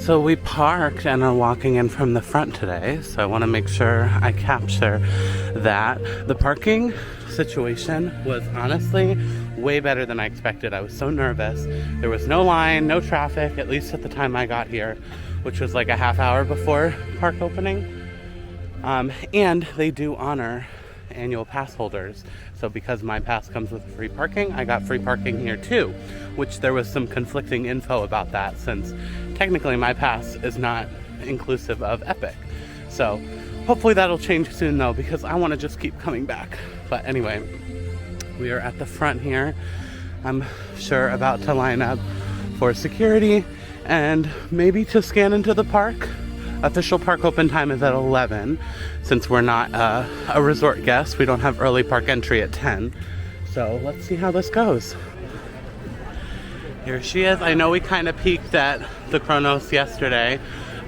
So we parked and are walking in from the front today, so I want to make sure I capture that. The parking situation was honestly way better than I expected. I was so nervous. There was no line, no traffic, at least at the time I got here, which was like a half hour before park opening. And they do honor annual pass holders. So because my pass comes with free parking, I got free parking here too, which there was some conflicting info about that since technically my pass is not inclusive of Epic. So hopefully that'll change soon though, because I want to just keep coming back. But anyway, we are at the front here. I'm sure about to line up for security and maybe to scan into the park. Official park open time is at 11. Since we're not a resort guest, we don't have early park entry at 10. So let's see how this goes. Here she is. I know we kind of peeked at the Kronos yesterday,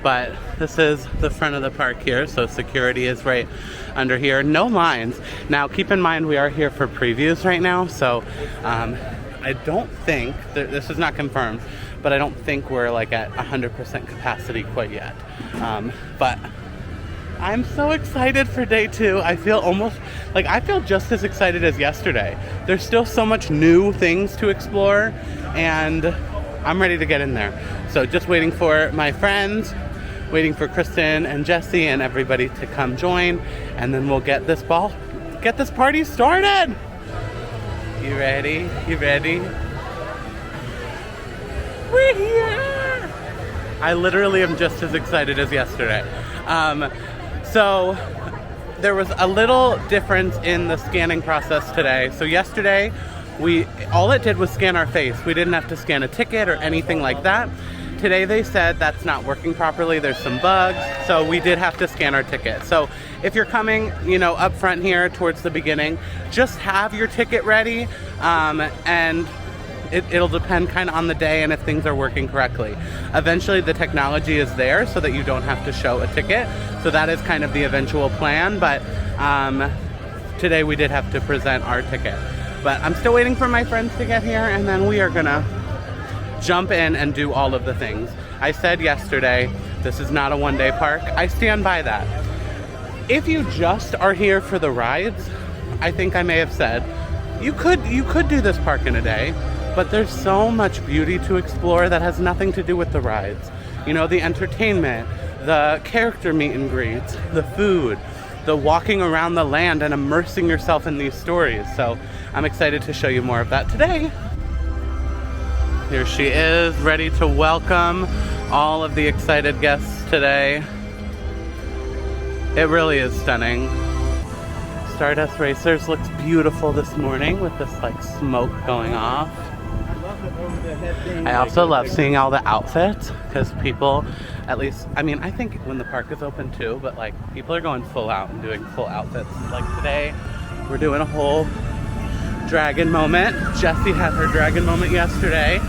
but this is the front of the park here, so security is right under here. No lines. Now keep in mind we are here for previews right now, so I don't think, this is not confirmed, but I don't think we're like at 100% capacity quite yet. But I'm so excited for day 2. I feel just as excited as yesterday. There's still so much new things to explore, and I'm ready to get in there. So just waiting for my friends, waiting for Kristen and Jesse and everybody to come join, and then we'll get this party started. You ready? You ready? We're here! I literally am just as excited as yesterday. So there was a little difference in the scanning process today. So yesterday, all it did was scan our face. We didn't have to scan a ticket or anything like that. Today they said that's not working properly. There's some bugs, so we did have to scan our ticket. So if you're coming, up front here towards the beginning, just have your ticket ready, and it'll depend kind of on the day and if things are working correctly. Eventually the technology is there so that you don't have to show a ticket. So that is kind of the eventual plan, but today we did have to present our ticket. But I'm still waiting for my friends to get here, and then we are gonna jump in and do all of the things. I said yesterday, this is not a one-day park. I stand by that. If you just are here for the rides, I think I may have said, you could do this park in a day, but there's so much beauty to explore that has nothing to do with the rides. The entertainment, the character meet and greets, the food, the walking around the land and immersing yourself in these stories. So I'm excited to show you more of that today. Here she is, ready to welcome all of the excited guests today. It really is stunning. Stardust Racers looks beautiful this morning with this smoke going off. I also love seeing all the outfits because people, at least, I think when the park is open too, but people are going full out and doing full outfits. Today, we're doing a whole dragon moment. Jessie had her dragon moment yesterday.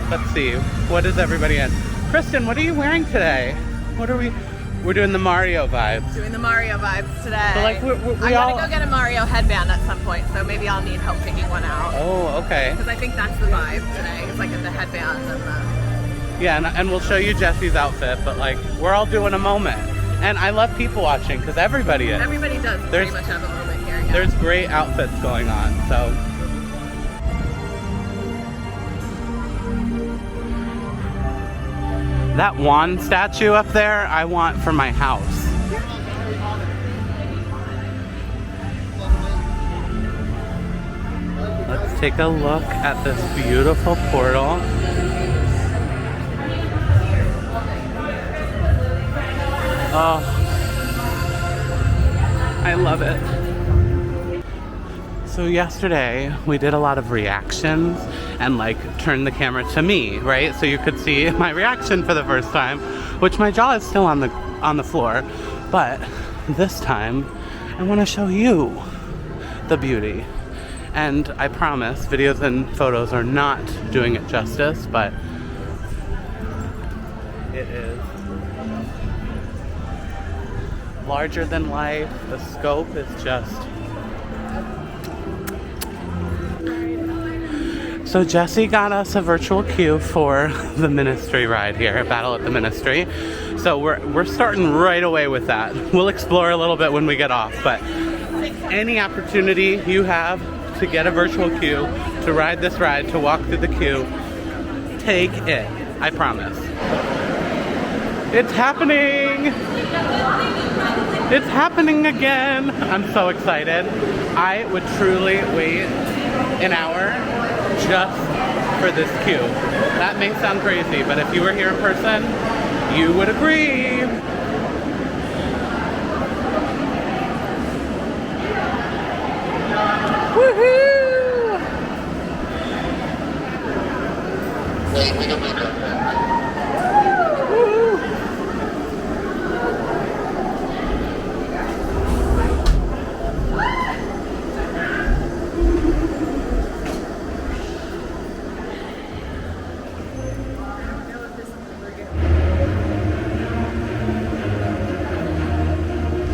Let's see, what is everybody in? Kristen, what are you wearing today? We're doing the Mario vibes. Doing the Mario vibes today. So I gotta go get a Mario headband at some point, so maybe I'll need help picking one out. Oh, okay. Because I think that's the vibe today. It's the headbands and the... Yeah, and we'll show you Jessie's outfit, but we're all doing a moment. And I love people watching because everybody is. Everybody does pretty much have a moment here. Yeah. There's great outfits going on, so. That wand statue up there, I want for my house. Let's take a look at this beautiful portal. Oh, I love it. So yesterday we did a lot of reactions and turned the camera to me, right? So you could see my reaction for the first time, which my jaw is still on the floor. But this time I want to show you the beauty. And I promise videos and photos are not doing it justice, but it is larger than life. The scope is just So Jesse got us a virtual queue for the Ministry ride here, Battle at the Ministry. So we're starting right away with that. We'll explore a little bit when we get off, but any opportunity you have to get a virtual queue, to ride this ride, to walk through the queue, take it. I promise. It's happening! It's happening again! I'm so excited. I would truly wait an hour just for this queue. That may sound crazy, but if you were here in person, you would agree. Woohoo! Woohoo!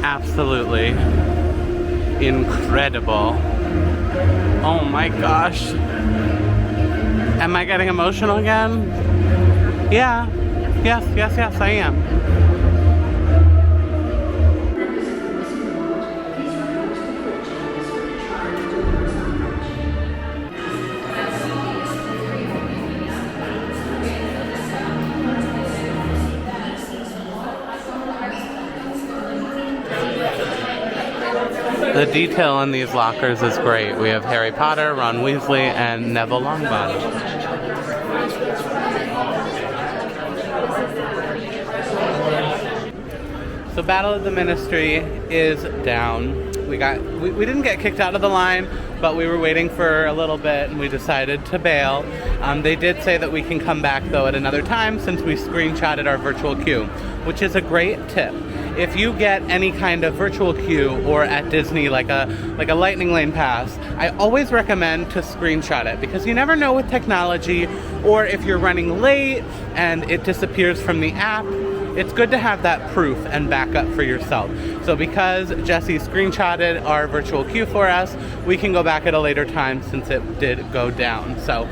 Absolutely incredible. Oh my gosh. Am I getting emotional again? Yeah. Yes, I am. The detail in these lockers is great. We have Harry Potter, Ron Weasley, and Neville Longbottom. So Battle of the Ministry is down. We didn't get kicked out of the line, but we were waiting for a little bit and we decided to bail. They did say that we can come back though at another time since we screenshotted our virtual queue, which is a great tip. If you get any kind of virtual queue or at Disney like a lightning lane pass, I always recommend to screenshot it because you never know with technology, or if you're running late and it disappears from the app, it's good to have that proof and backup for yourself. So because Jesse screenshotted our virtual queue for us, we can go back at a later time since it did go down. So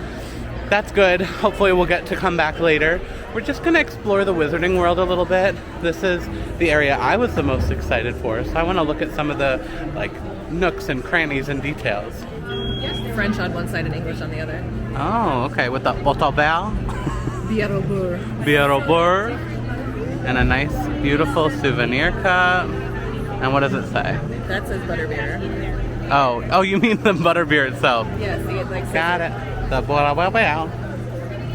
that's good. Hopefully we'll get to come back later. We're just gonna explore the Wizarding World a little bit. This is the area I was the most excited for, so I wanna look at some of the nooks and crannies and details. French on one side and English on the other. Oh, okay, with the Botobel. Bierobur. And a nice, beautiful souvenir cup. And what does it say? That says butterbeer. Oh, you mean the butterbeer itself? Yeah, see it like. Got it. The Botobel.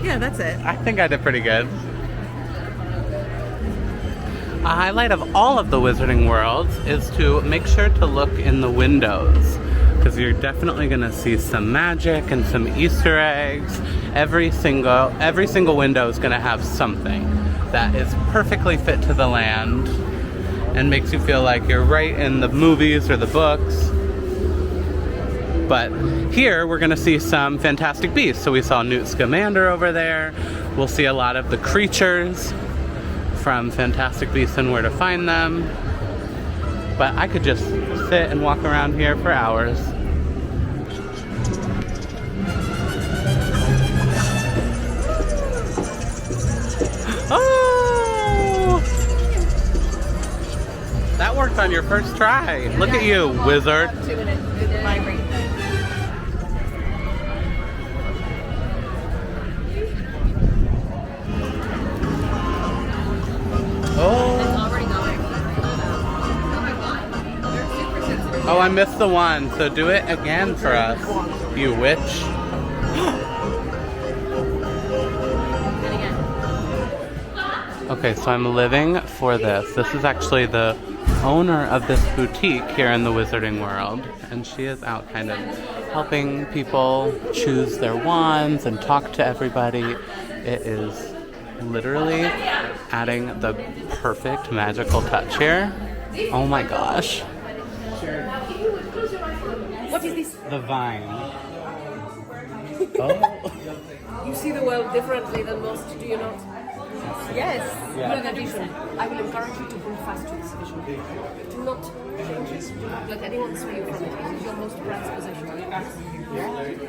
Yeah, that's it. I think I did pretty good. A highlight of all of the Wizarding Worlds is to make sure to look in the windows, because you're definitely gonna see some magic and some Easter eggs. Every single window is gonna have something that is perfectly fit to the land and makes you feel like you're right in the movies or the books. But here we're gonna see some Fantastic Beasts. So we saw Newt Scamander over there. We'll see a lot of the creatures from Fantastic Beasts and Where to Find Them. But I could just sit and walk around here for hours. Oh! That worked on your first try. Look at you, wizard. Oh, I missed the one, so do it again for us, you witch. Okay, so I'm living for this. This is actually the owner of this boutique here in the Wizarding World, and she is out kind of helping people choose their wands and talk to everybody. It is literally adding the perfect magical touch here. Oh my gosh. What is this? The vine. Oh. You see the world differently than most, do you not? Yes. Yeah. In addition, I will encourage you to hold fast to this vision. Do not change it. Do not let anyone sway you from it. It is your most prized possession.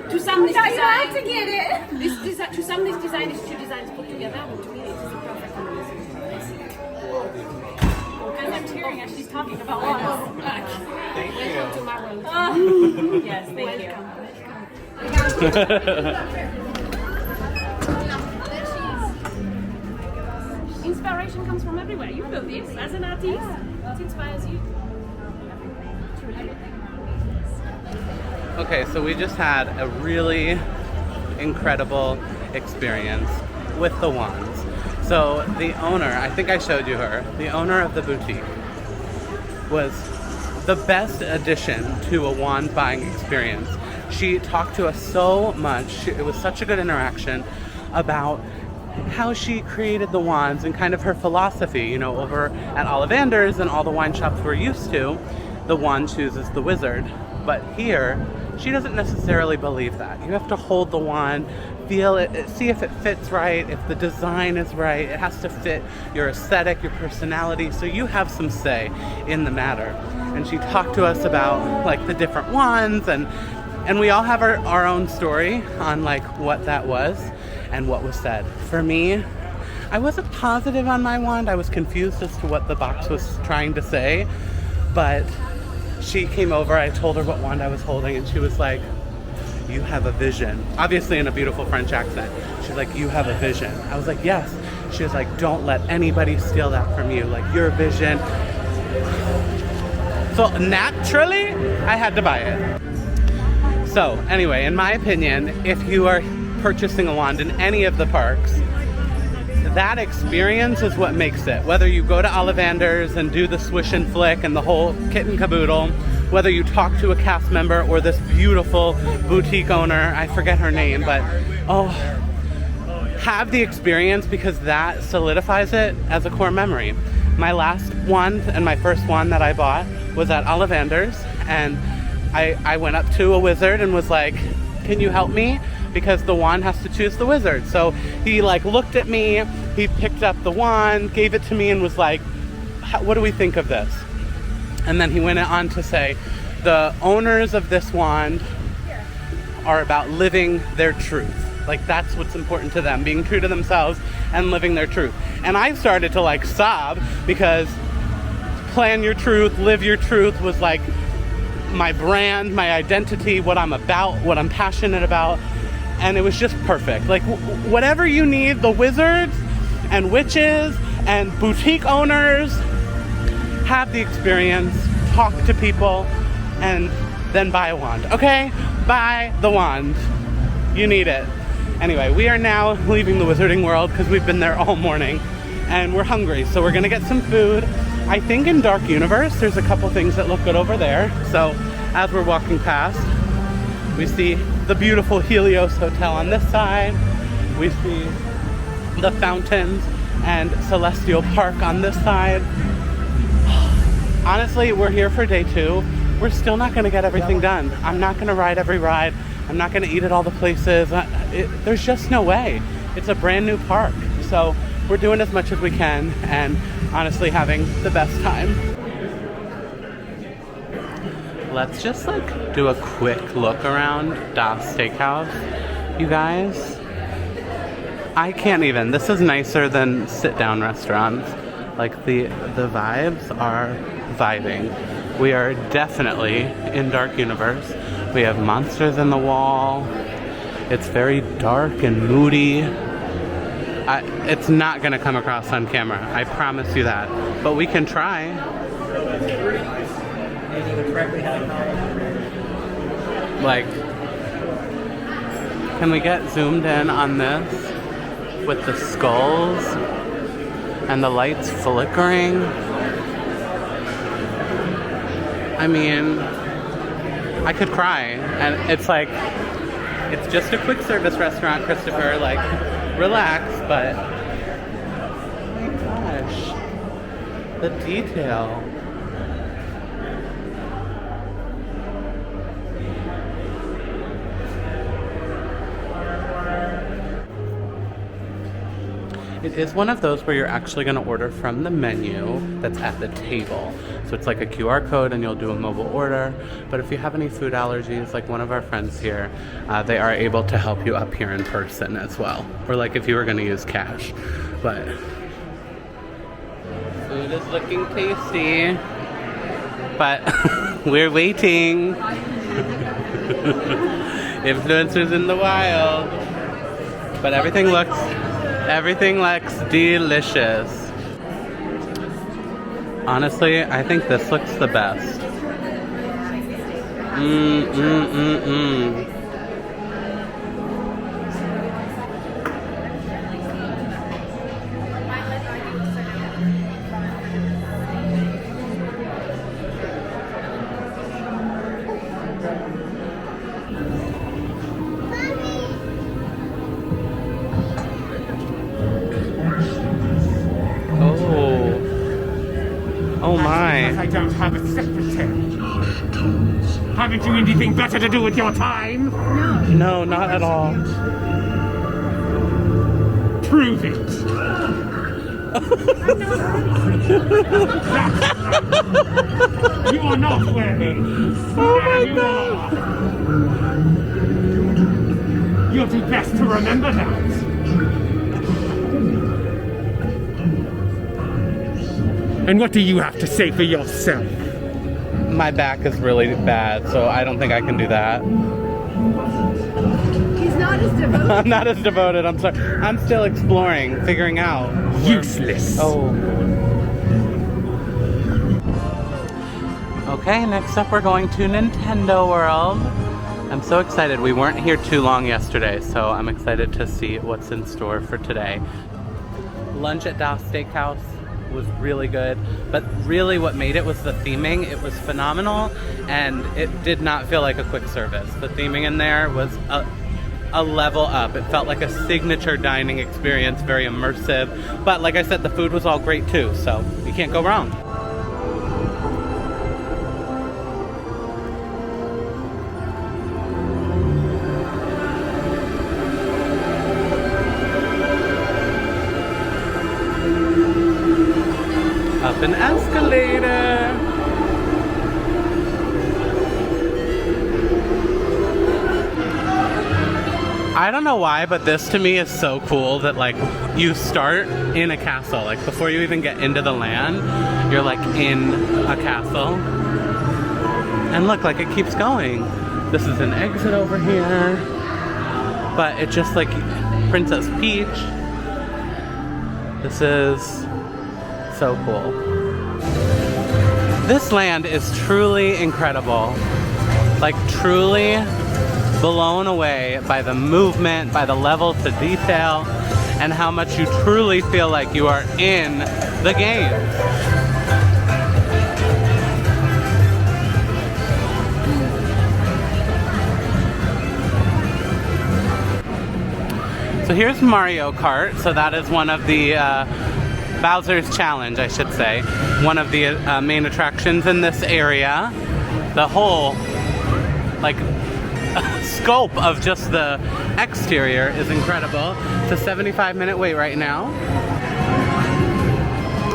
To some, this design, to get it. to some, this design is two designs put together, but to me, it is a perfect combination. As I'm tearing as she's talking about wands. Welcome to my world. Yes, thank you. Inspiration comes from everywhere. You feel this as an artist. It inspires you. Okay, so we just had a really incredible experience with the wands. So the owner, I think I showed you her, the owner of the boutique was the best addition to a wand buying experience. She talked to us so much. It was such a good interaction about how she created the wands and kind of her philosophy. You know, over at Ollivander's and all the wine shops we're used to, the wand chooses the wizard. But here, she doesn't necessarily believe that. You have to hold the wand, feel it, see if it fits right, if the design is right. It has to fit your aesthetic, your personality, so you have some say in the matter. And she talked to us about like the different wands, and we all have our own story on like what that was and what was said. For me, I wasn't positive on my wand. I was confused as to what the box was trying to say, but she came over, I told her what wand I was holding, and she was like, "You have a vision." Obviously in a beautiful French accent. She's like, "You have a vision." I was like, "Yes." She was like, "Don't let anybody steal that from you. Like, your vision." So naturally, I had to buy it. So anyway, in my opinion, if you are purchasing a wand in any of the parks, that experience is what makes it. Whether you go to Ollivander's and do the swish and flick and the whole kit and caboodle, whether you talk to a cast member or this beautiful boutique owner, I forget her name, but have the experience, because that solidifies it as a core memory. My last wand and my first wand that I bought was at Ollivander's, and I went up to a wizard and was like, "Can you help me?" Because the wand has to choose the wizard. So he like looked at me, he picked up the wand, gave it to me, and was like, "What do we think of this?" And then he went on to say, the owners of this wand are about living their truth. Like, that's what's important to them, being true to themselves and living their truth. And I started to like sob, because plan your truth, live your truth was like my brand, my identity, what I'm about, what I'm passionate about. And it was just perfect. Like, whatever you need, the wizards and witches and boutique owners, have the experience, talk to people, and then buy a wand. Okay? Buy the wand. You need it. Anyway, we are now leaving the wizarding world because we've been there all morning and we're hungry. So we're gonna get some food. I think in Dark Universe, there's a couple things that look good over there. So as we're walking past, we see the beautiful Helios Hotel on this side. We see the fountains and Celestial Park on this side. Honestly, we're here for day 2. We're still not gonna get everything done. I'm not gonna ride every ride. I'm not gonna eat at all the places. There's just no way. It's a brand new park. So we're doing as much as we can and honestly having the best time. Let's just like do a quick look around Das Steakhouse. You guys, I can't even. This is nicer than sit-down restaurants. Like the vibes are vibing. We are definitely in Dark Universe. We have monsters in the wall. It's very dark and moody. It's not gonna come across on camera, I promise you that. But we can try. Like, can we get zoomed in on this with the skulls and the lights flickering? I mean, I could cry. And it's like, it's just a quick service restaurant, Christopher. Like, relax, but oh my gosh, the detail. It is one of those where you're actually going to order from the menu that's at the table. So it's like a QR code and you'll do a mobile order. But if you have any food allergies, like one of our friends here, they are able to help you up here in person as well. Or like if you were going to use cash. But food is looking tasty. But we're waiting. Influencers in the wild. But everything looks delicious. Honestly, I think this looks the best. Oh my. I don't have a secretary. Haven't you anything better to do with your time? No, not at all. Prove it. You are not ready. Oh my You God. are. You'll do best to remember that. And what do you have to say for yourself? My back is really bad, so I don't think I can do that. He's not as devoted. I'm not as devoted, I'm sorry. I'm still exploring, figuring out. Useless. Oh. Okay, next up we're going to Nintendo World. I'm so excited. We weren't here too long yesterday, so I'm excited to see what's in store for today. Lunch at Das Steakhouse was really good, but really what made it was the theming. It was phenomenal, and it did not feel like a quick service. The theming in there was a level up. It felt like a signature dining experience, very immersive, but like I said, the food was all great too, so you can't go wrong. Up an escalator. I don't know why, but this to me is so cool that like you start in a castle. Like before you even get into the land, you're like in a castle. And look, like it keeps going. This is an exit over here. But it just like Princess Peach. This is so cool. This land is truly incredible. Like truly blown away by the movement, by the level to detail, and how much you truly feel like you are in the game. So here's Mario Kart. So that is one of the Bowser's Challenge, I should say. One of the main attractions in this area. The whole, like, scope of just the exterior is incredible. It's a 75-minute wait right now.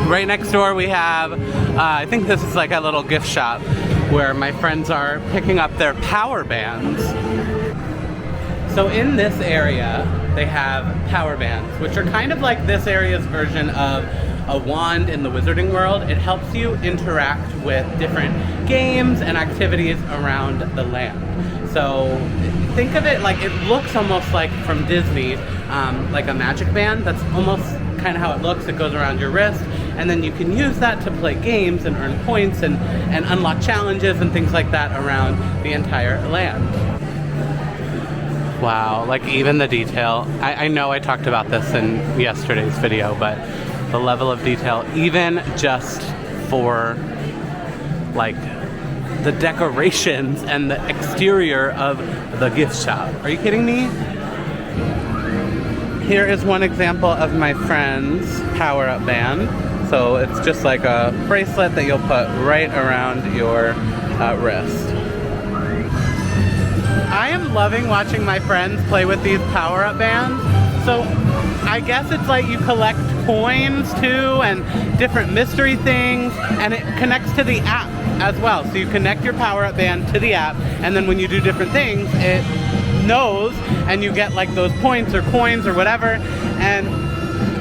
Right next door we have, I think this is like a little gift shop where my friends are picking up their power bands. So in this area, they have power bands, which are kind of like this area's version of a wand in the Wizarding World. It helps you interact with different games and activities around the land. So think of it like, it looks almost like from Disney, like a magic band. That's almost kind of how it looks. It goes around your wrist, and then you can use that to play games and earn points and unlock challenges and things like that around the entire land. Wow, like even the detail. I know I talked about this in yesterday's video, but the level of detail, even just for like the decorations and the exterior of the gift shop. Are you kidding me? Here is one example of my friend's power-up band. So it's just like a bracelet that you'll put right around your wrist. I am loving watching my friends play with these power-up bands. So I guess it's like you collect coins too and different mystery things, and it connects to the app as well. So you connect your power-up band to the app, and then when you do different things, it knows, and you get like those points or coins or whatever. And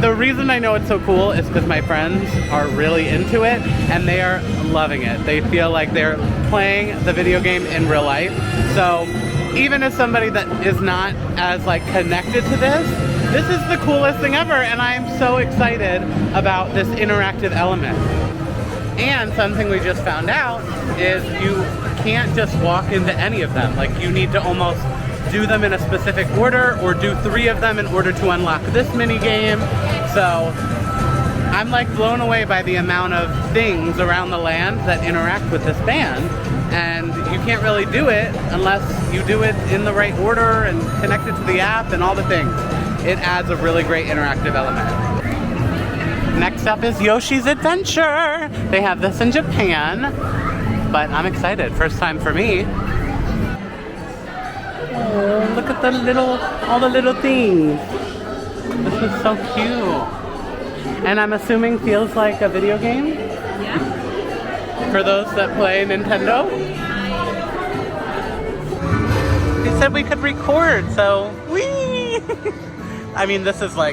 the reason I know it's so cool is because my friends are really into it, and they are loving it. They feel like they're playing the video game in real life. So even as somebody that is not as like connected to this is the coolest thing ever, and I'm so excited about this interactive element. And something we just found out is you can't just walk into any of them. Like, you need to almost do them in a specific order, or do 3 of them in order to unlock this mini game. So I'm like blown away by the amount of things around the land that interact with this band, and you can't really do it unless you do it in the right order and connect it to the app and all the things. It adds a really great interactive element. Next up is Yoshi's Adventure. They have this in Japan, but I'm excited. First time for me. Oh, look at all the little things. This is so cute. And I'm assuming feels like a video game? Yeah. For those that play Nintendo? He said we could record, so whee! I mean, this is cute.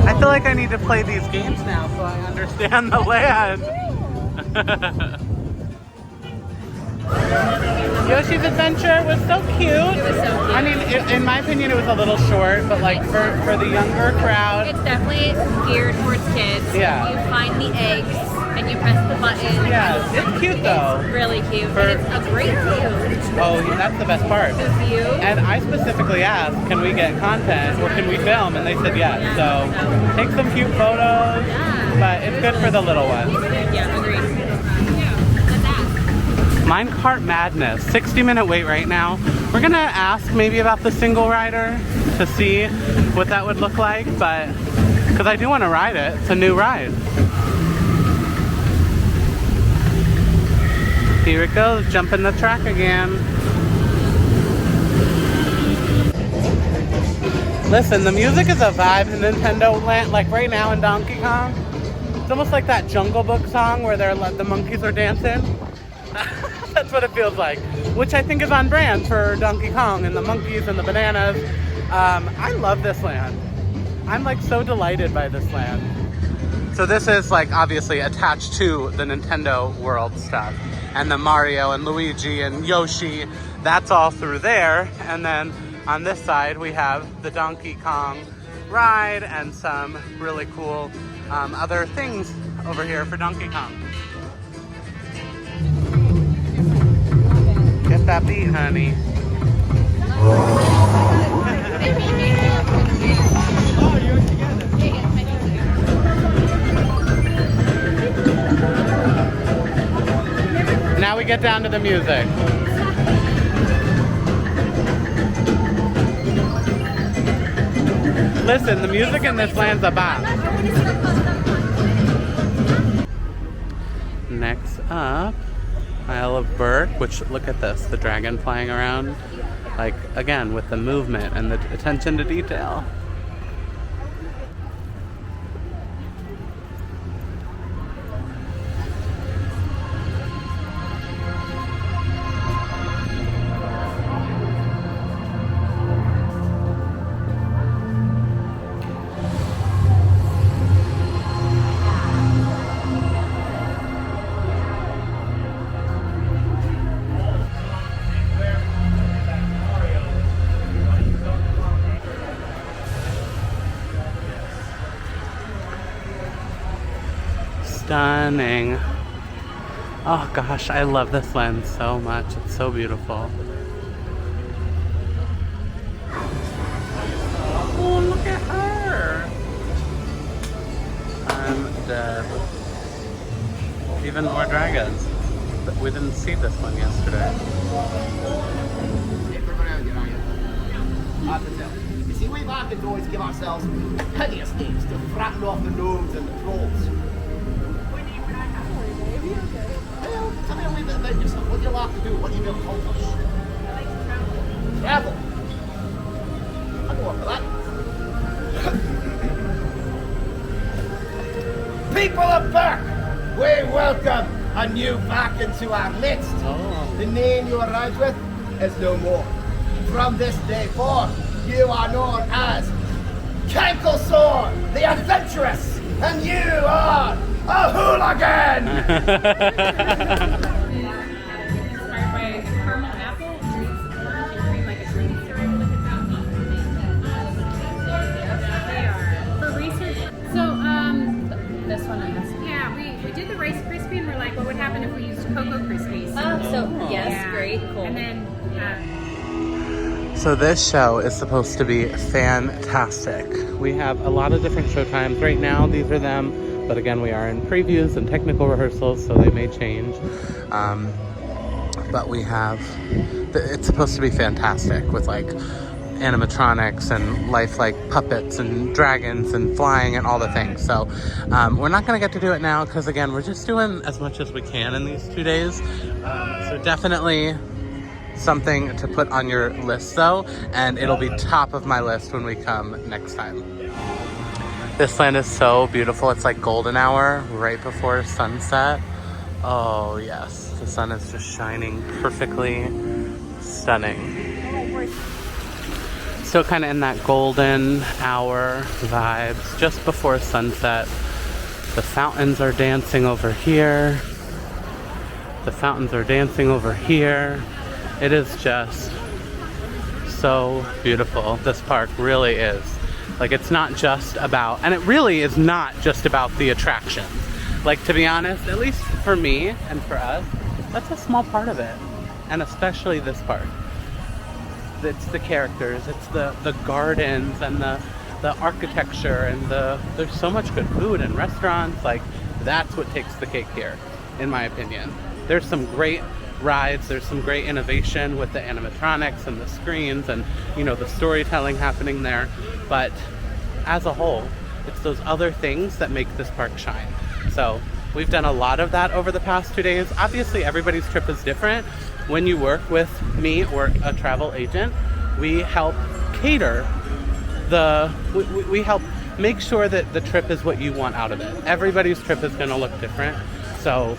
I feel like I need to play these games now so I understand the land. Yoshi's Adventure was so cute. It was so cute. I mean, in my opinion, it was a little short, but like for the younger crowd. It's definitely geared towards kids. Yeah. You find the eggs and you press the button. Yeah, it's cute though. It's really cute. And it's a great view. Oh, yeah, that's the best part. The view. And I specifically asked, can we get content or can we film? And they said yes. So take some cute photos, but it's good for the little ones. Yeah, agreed. Minecart Madness, 60-minute wait right now. We're gonna ask maybe about the single rider to see what that would look like, but because I do want to ride it. It's a new ride. Here it goes, jumping the track again. Listen, the music is a vibe in Nintendo Land, like right now in Donkey Kong. It's almost like that Jungle Book song where the monkeys are dancing. That's what it feels like, which I think is on brand for Donkey Kong and the monkeys and the bananas. I love this land. I'm like so delighted by this land. So this is like obviously attached to the Nintendo World stuff, and the Mario and Luigi and Yoshi, that's all through there. And then on this side we have the Donkey Kong ride and some really cool other things over here for Donkey Kong. Get that beat, honey. Now we get down to the music. Listen, the music in this land's a bop. Next up, Isle of Berk, which, look at this, the dragon flying around, like, again, with the movement and the attention to detail. Stunning. Oh gosh, I love this land so much. It's so beautiful. Oh, look at her. I'm dead. Even more dragons. We didn't see this one yesterday. we've had to always give ourselves hideous names to frighten off the gnomes and the trolls. Well, tell me a wee bit about yourself. What do you like to do? What do you accomplish? I like to travel. Travel. I'll go up for that. People of Berk, we welcome a new back into our midst. The name you arrived with is no more. From this day forth, you are known as Canklesaw, the adventurous, and you are a hooligan! Inspired by caramel apple, cream like a green cereal with a fountain. They are. For research, so This one and this one. yeah, we did the Rice Krispie and we're like, what would happen if we used Cocoa Krispies? Yes, Yeah. great, cool. And then So this show is supposed to be fantastic. We have a lot of different show times right now. These are them. But again, we are in previews and technical rehearsals, so they may change. But we have, it's supposed to be fantastic with like animatronics and lifelike puppets and dragons and flying and all the things. So we're not going to get to do it now because again, we're just doing as much as we can in these 2 days. So definitely something to put on your list though, and it'll be top of my list when we come next time. This land is so beautiful. It's like golden hour right before sunset. Oh yes, the sun is just shining perfectly. Stunning. Still kind of in that golden hour vibes just before sunset. The fountains are dancing over here. The fountains are dancing over here. It is just so beautiful. This park really is. Like, it's not just about, and it really is not just about the attractions. Like, to be honest, at least for me and for us, that's a small part of it. And especially this park. It's the characters, it's the gardens and the architecture and there's so much good food and restaurants. Like, that's what takes the cake here, in my opinion. There's some great rides, there's some great innovation with the animatronics and the screens and, you know, the storytelling happening there. But as a whole, it's those other things that make this park shine. So we've done a lot of that over the past 2 days. Obviously, everybody's trip is different. When you work with me or a travel agent, we help cater we help make sure that the trip is what you want out of it. Everybody's trip is going to look different. So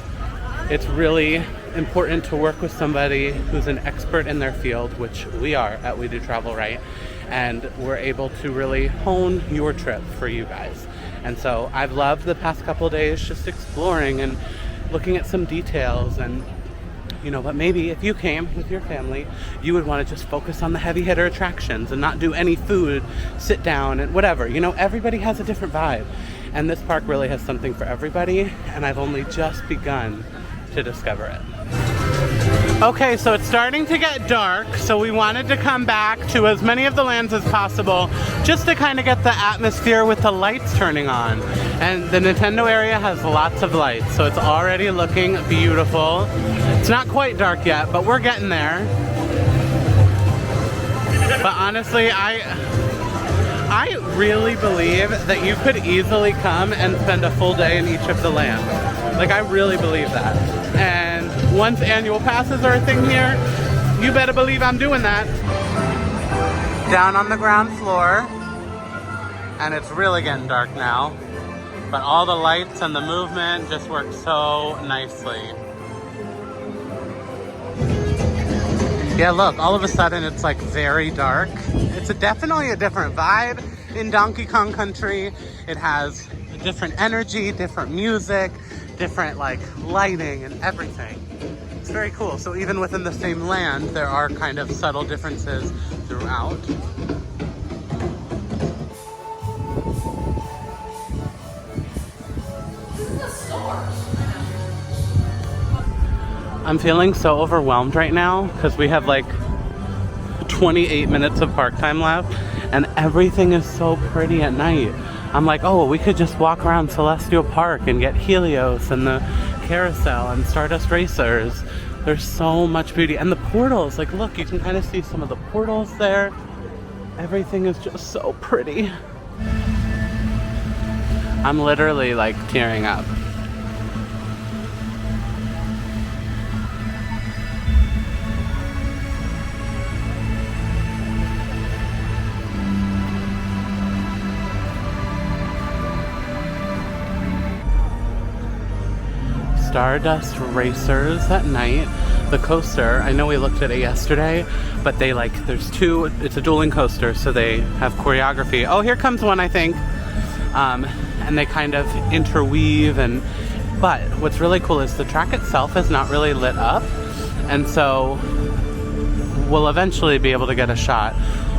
it's really important to work with somebody who's an expert in their field, which we are at We Do Travel Right, and we're able to really hone your trip for you guys. And so I've loved the past couple of days just exploring and looking at some details. And you know, but maybe if you came with your family, you would want to just focus on the heavy hitter attractions and not do any food, sit down and whatever. You know, everybody has a different vibe. And this park really has something for everybody, and I've only just begun to discover it. Okay, so it's starting to get dark, so we wanted to come back to as many of the lands as possible just to kind of get the atmosphere with the lights turning on. And the Nintendo area has lots of lights, so it's already looking beautiful. It's not quite dark yet, but we're getting there. But honestly, I really believe that you could easily come and spend a full day in each of the lands. Like, I really believe that. And once annual passes are a thing here, you better believe I'm doing that. Down on the ground floor, and it's really getting dark now, but all the lights and the movement just work so nicely. Yeah, look, all of a sudden it's like very dark. It's definitely a different vibe in Donkey Kong Country. It has a different energy, different music, different like lighting and everything. It's very cool. So even within the same land, there are kind of subtle differences throughout. I'm feeling so overwhelmed right now because we have like 28 minutes of park time left and everything is so pretty at night. I'm like, oh, we could just walk around Celestial Park and get Helios and the carousel and Stardust Racers. There's so much beauty. And the portals, like look, you can kind of see some of the portals there. Everything is just so pretty. I'm literally like tearing up. Stardust Racers at night. The coaster, I know we looked at it yesterday, but they like, there's two, it's a dueling coaster, so they have choreography. Oh, here comes one, I think. And they kind of interweave, but what's really cool is the track itself is not really lit up, and so we'll eventually be able to get a shot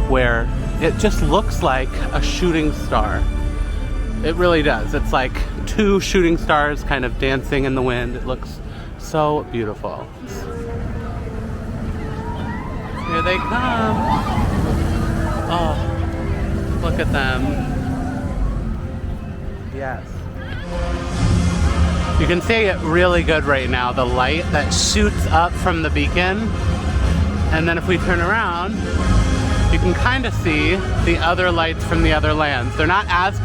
where it just looks like a shooting star. It really does. It's like two shooting stars kind of dancing in the wind. It looks so beautiful. Here they come. Oh, look at them. Yes. You can see it really good right now, the light that shoots up from the beacon. And then if we turn around, you can kind of see the other lights from the other lands. They're not as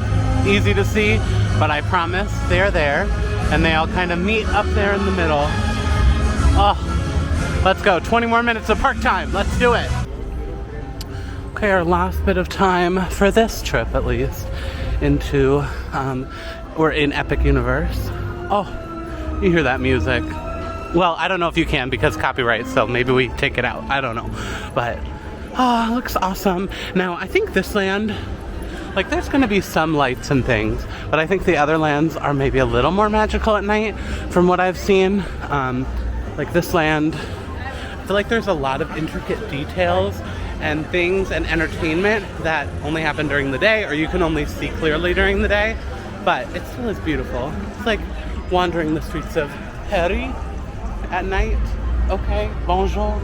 easy to see, but I promise they're there, and they all kind of meet up there in the middle. Oh, let's go. 20 more minutes of park time. Let's do it. Okay, our last bit of time for this trip, at least, into, we're in Epic Universe. Oh, you hear that music. Well, I don't know if you can because copyright, so maybe we take it out. I don't know. But, oh, it looks awesome. Now, I think this land, like, there's going to be some lights and things, but I think the other lands are maybe a little more magical at night from what I've seen. Like this land, I feel like there's a lot of intricate details and things and entertainment that only happen during the day, or you can only see clearly during the day, but it still is beautiful. It's like wandering the streets of Paris at night. Okay, bonjour.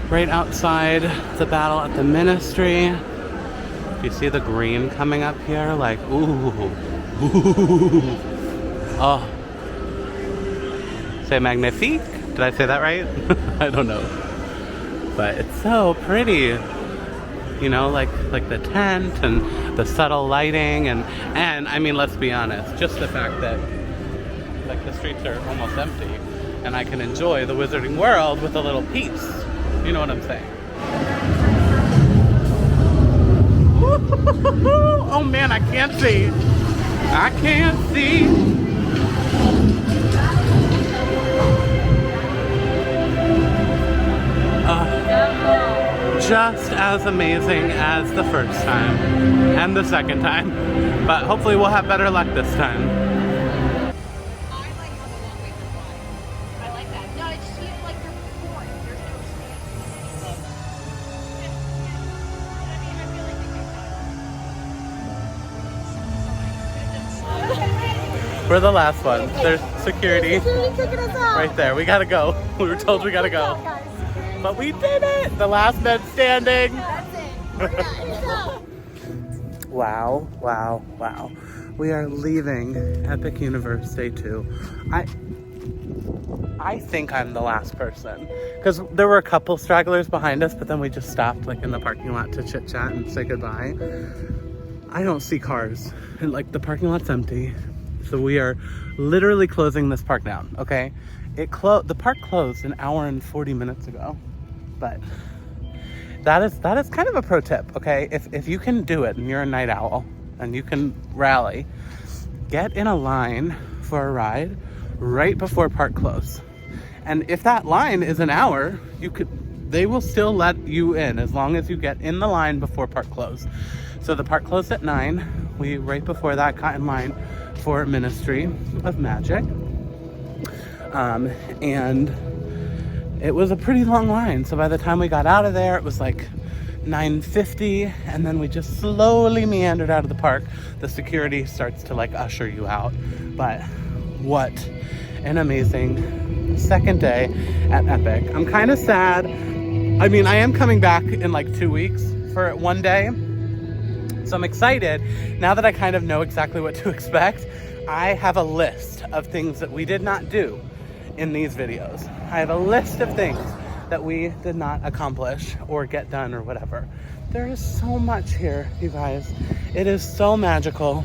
Right outside the battle at the Ministry. Do you see the green coming up here? Like, ooh, ooh. Oh. C'est magnifique. Did I say that right? I don't know. But it's so pretty. You know, like the tent and the subtle lighting and I mean, let's be honest, just the fact that like the streets are almost empty and I can enjoy the Wizarding World with a little peace. You know what I'm saying? Oh man, I can't see. I can't see. Just as amazing as the first time and the second time, but hopefully we'll have better luck this time. I like that. No, it's just you like you're bored. There's no space. I mean, I feel like We're the last ones. There's security right there. We gotta go. We were told we gotta go. But we did it! The last man standing. That's it. We're done. Wow, wow, wow. We are leaving Epic Universe Day 2. I think I'm the last person. Because there were a couple stragglers behind us, but then we just stopped like in the parking lot to chit chat and say goodbye. I don't see cars. And like the parking lot's empty. So we are literally closing this park down, okay? The park closed an hour and 40 minutes ago. But that is kind of a pro tip, okay? If you can do it and you're a night owl and you can rally, get in a line for a ride right before park close. And if that line is an hour, they will still let you in as long as you get in the line before park close. So the park closed at 9. We right before that got in line for Ministry of Magic. And it was a pretty long line. So by the time we got out of there, it was like 9:50, and then we just slowly meandered out of the park. The security starts to like usher you out. But what an amazing second day at Epic. I'm kind of sad. I mean, I am coming back in like 2 weeks for one day. So I'm excited. Now that I kind of know exactly what to expect, I have a list of things that we did not do in these videos. I have a list of things that we did not accomplish or get done or whatever. There is so much here, you guys. It is so magical,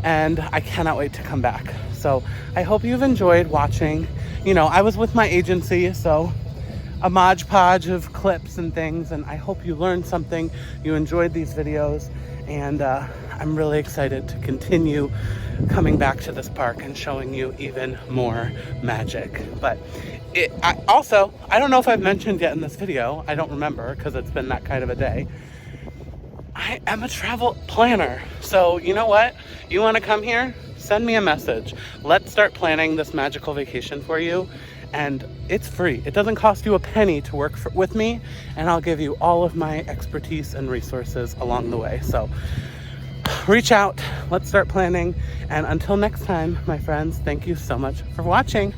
and I cannot wait to come back. So I hope you've enjoyed watching. You know, I was with my agency, so a Mod Podge of clips and things, and I hope you learned something, you enjoyed these videos, and I'm really excited to continue coming back to this park and showing you even more magic. But I don't know if I've mentioned yet in this video, I don't remember because it's been that kind of a day, I am a travel planner. So you know what? You want to come here? Send me a message. Let's start planning this magical vacation for you. And it's free. It doesn't cost you a penny to work with me, and I'll give you all of my expertise and resources along the way. So reach out, let's start planning. And until next time, my friends, thank you so much for watching.